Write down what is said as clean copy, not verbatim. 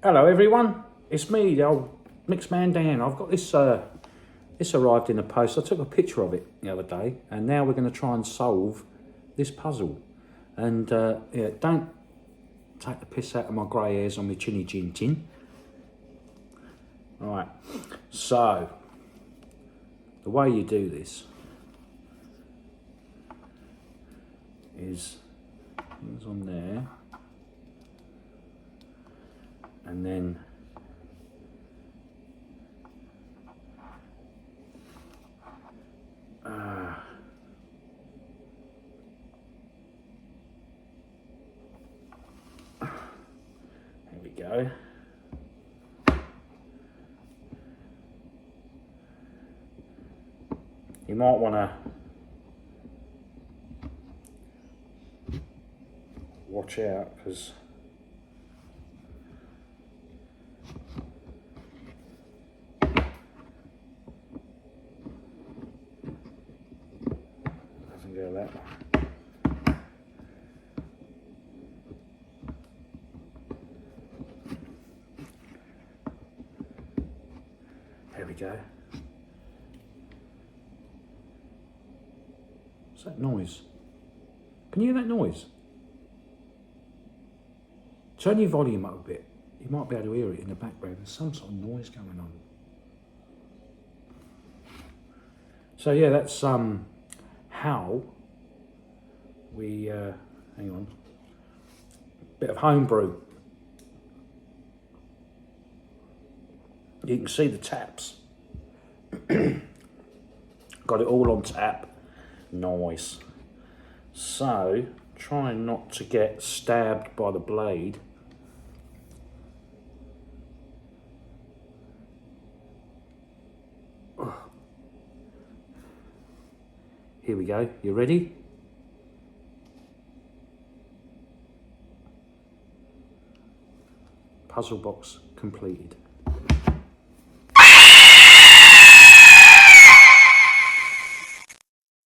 Hello everyone, it's me, the old mixed man Dan. I've got this, this arrived in the post. I took a picture of it the other day and now we're going to try and solve this puzzle. And yeah, don't take the piss out of my grey hairs on my chinny chin chin. Alright, so the way you do this is things on there. And then here we go. You might want to watch out because go that way. There we go. What's that noise? Can you hear that noise? Turn your volume up a bit. You might be able to hear it in the background. There's some sort of noise going on. So yeah, that's how we, hang on, bit of homebrew. You can see the taps. Got it all on tap. Nice. So, trying not to get stabbed by the blade. Here we go. You ready? Puzzle box completed.